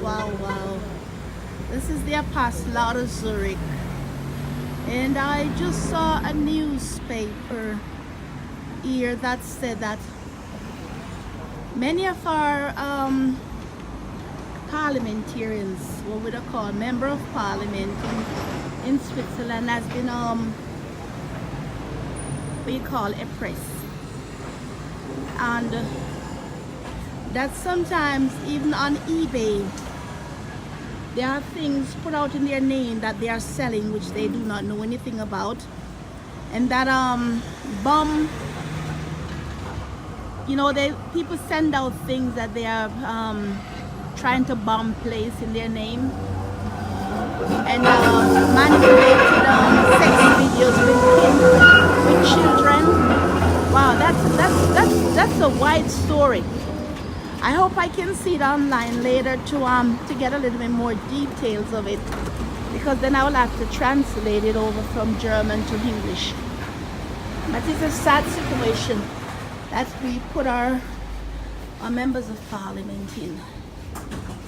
wow. This is the Apostle out of Zurich. And I just saw a newspaper here that said that many of our parliamentarians, what would I call, member of parliament in Switzerland has been what you call oppressed. And that sometimes even on eBay there are things put out in their name that they are selling which they do not know anything about, and that bomb, you know, people send out things that they are trying to bomb place in their name, and manipulated sex videos with children. Wow, that's a wide story. I hope I can see it online later to get a little bit more details of it, because then I will have to translate it over from German to English. But it's a sad situation that we put our members of parliament in,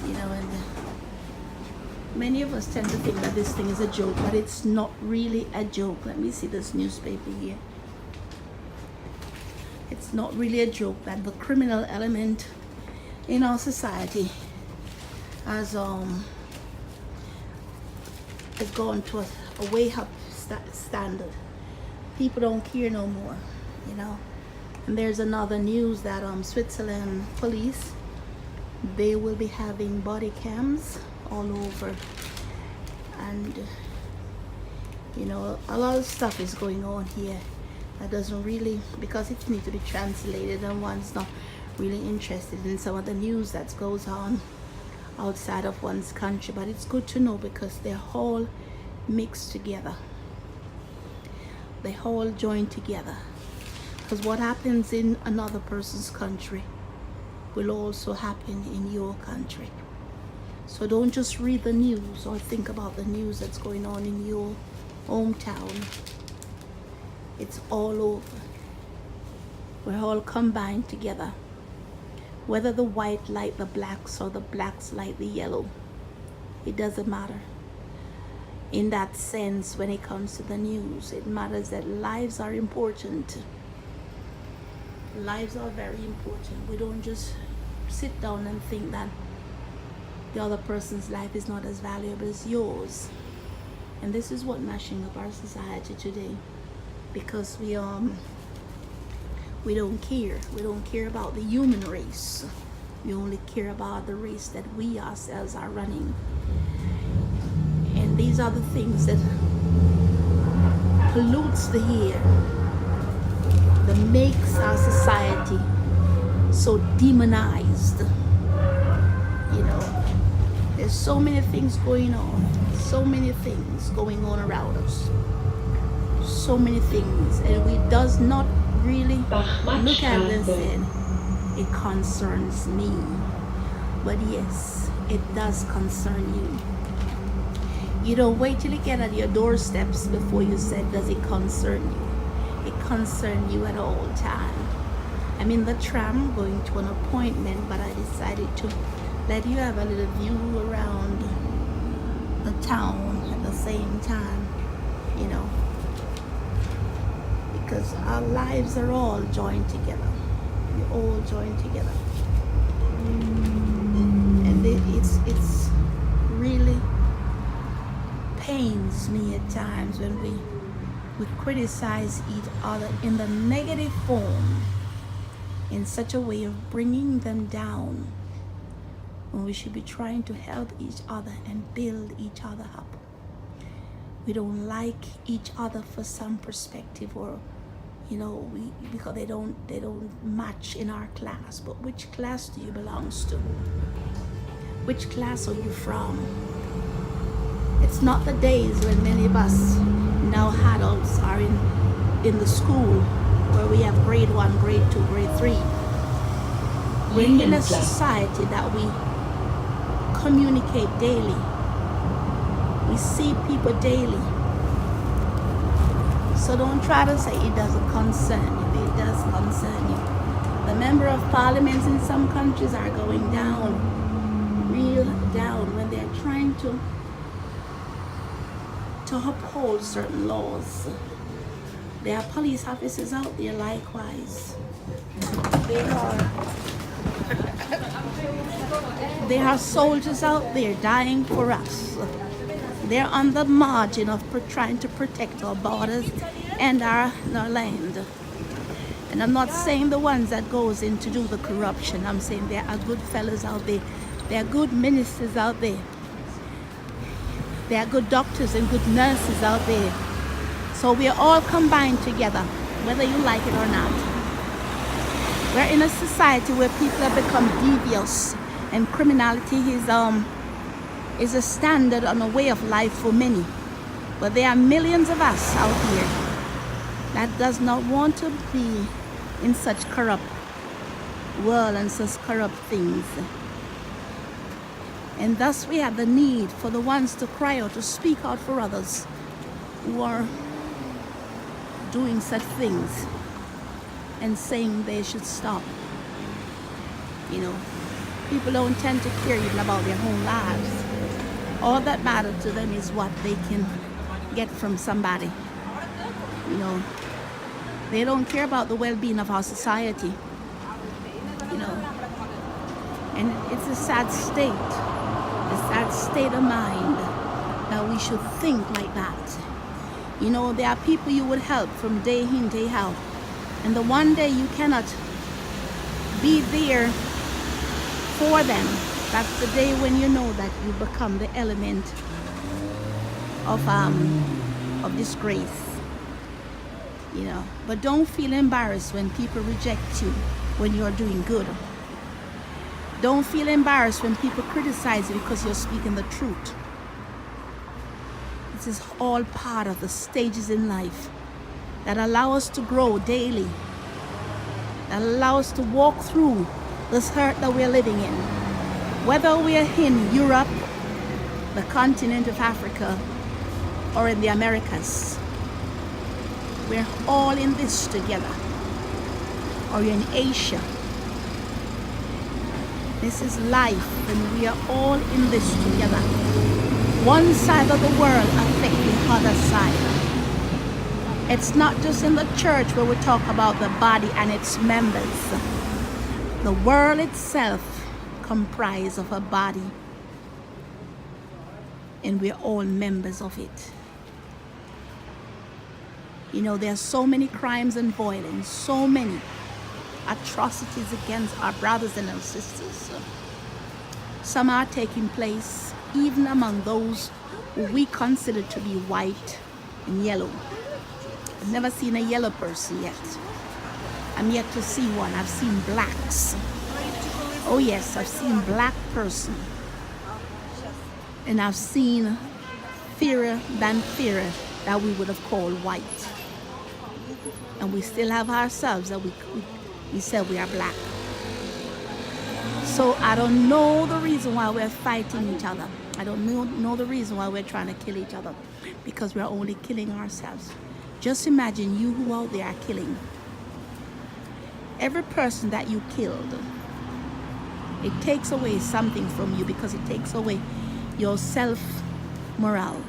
you know, and many of us tend to think that this thing is a joke, but it's not really a joke. Let me see this newspaper here. It's not really a joke that the criminal element in our society has gone to a way up standard. People don't care no more, you know. And there's another news that Switzerland police, they will be having body cams all over, and you know, a lot of stuff is going on here that doesn't really, because it needs to be translated and one's not really interested in some of the news that goes on outside of one's country. But it's good to know because they're all mixed together, they all join together, because what happens in another person's country will also happen in your country. So don't just read the news or think about the news that's going on in your hometown. It's all over. We're all combined together. Whether the white like the blacks or the blacks like the yellow, it doesn't matter. In that sense, when it comes to the news, it matters that lives are important. Lives are very important. We don't just sit down and think that the other person's life is not as valuable as yours. And this is what mashing up our society today, because we don't care. We don't care about the human race. We only care about the race that we ourselves are running. And these are the things that pollutes the air, that makes our society so demonized. You know, there's so many things going on, around us, so many things, and we does not really look at it and say, it concerns me. But yes, it does concern you. You don't wait till you get at your doorsteps before you say, does it concern you? It concerns you at all time. I'm in the tram going to an appointment, but I decided to let you have a little view around the town at the same time, you know, because our lives are all joined together. We all join together, and it's really pains me at times when we criticize each other in the negative form, in such a way of bringing them down, when we should be trying to help each other and build each other up. We don't like each other for some perspective, or you know, because they don't match in our class. But which class do you belong to? Which class are you from? It's not the days when many of us now adults are in the school where we have grade 1, grade 2, grade 3. We're in a society that we communicate daily. We see people daily. So don't try to say it doesn't concern you. It does concern you. The member of parliaments in some countries are going down, real down. to uphold certain laws. There are police officers out there likewise. There are soldiers out there dying for us. They're on the margin of trying to protect our borders and our land. And I'm not saying the ones that goes in to do the corruption. I'm saying there are good fellows out there. There are good ministers out there. There are good doctors and good nurses out there. So we are all combined together, whether you like it or not. We're in a society where people have become devious, and criminality is a standard on a way of life for many. But there are millions of us out here that does not want to be in such corrupt world and such corrupt things. And thus we have the need for the ones to cry out, to speak out for others who are doing such things and saying they should stop. You know, people don't tend to care even about their own lives. All that matters to them is what they can get from somebody. You know, they don't care about the well-being of our society. You know, and it's a sad state of mind that we should think like that. You know, there are people you would help from day in, day out, and the one day you cannot be there for them, that's the day when you know that you become the element of disgrace. You know, but don't feel embarrassed when people reject you when you're doing good. Don't feel embarrassed when people criticize you because you're speaking the truth. This is all part of the stages in life that allow us to grow daily, that allow us to walk through this hurt that we're living in. Whether we're in Europe, the continent of Africa, or in the Americas, we're all in this together. Or you're in Asia. This is life, and we are all in this together. One side of the world affecting the other side. It's not just in the church where we talk about the body and its members. The world itself comprises of a body, and we're all members of it. You know, there are so many crimes and violence, so many atrocities against our brothers and our sisters. Some are taking place even among those who we consider to be white and yellow. I've never seen a yellow person yet. I'm yet to see one. I've seen blacks. Oh yes, I've seen black person. And I've seen fairer than fairer that we would have called white. And we still have ourselves that we said we are black. So I don't know the reason why we're fighting each other. I don't know the reason why we're trying to kill each other, because we're only killing ourselves. Just imagine you who out there are killing. Every person that you killed, it takes away something from you, because it takes away your self-morale.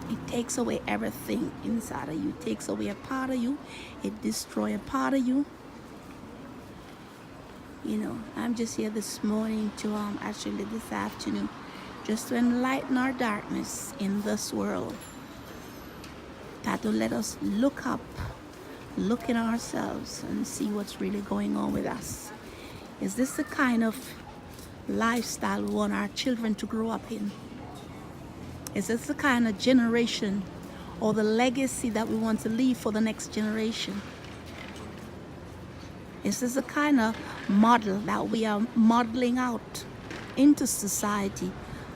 It takes away everything inside of you. It takes away a part of you. It destroys a part of you. You know, I'm just here this morning to, actually this afternoon, just to enlighten our darkness in this world. That will let us look up, look in ourselves and see what's really going on with us. Is this the kind of lifestyle we want our children to grow up in? Is this the kind of generation or the legacy that we want to leave for the next generation? Is this the kind of model that we are modeling out into society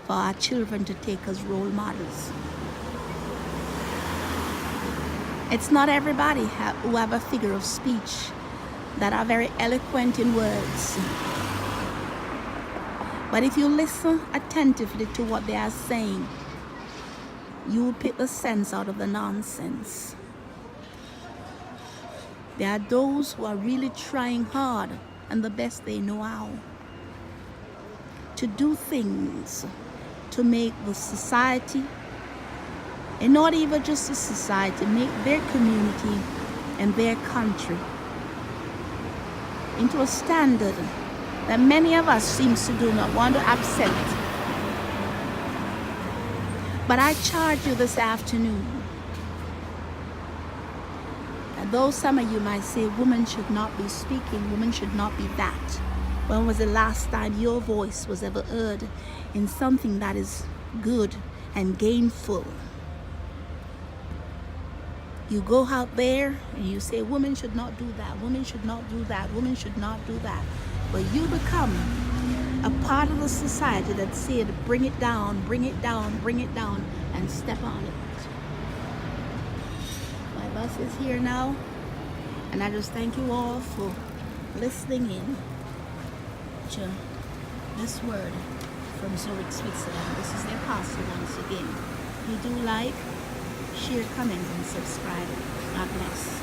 for our children to take as role models? It's not everybody who have a figure of speech that are very eloquent in words. But if you listen attentively to what they are saying, you will pick the sense out of the nonsense. There are those who are really trying hard and the best they know how to do things to make the society, and not even just the society, make their community and their country into a standard that many of us seems to do not want to accept. But I charge you this afternoon, and though some of you might say women should not be speaking, women should not be that, when was the last time your voice was ever heard in something that is good and gainful? You go out there and you say women should not do that, women should not do that, women should not do that. But you become a part of the society that said bring it down, bring it down, bring it down, and step on it. My bus is here now, and I just thank you all for listening in to this word from Zurich, Switzerland. This is the apostle once again. If you do like, share, comment, and subscribe. God bless.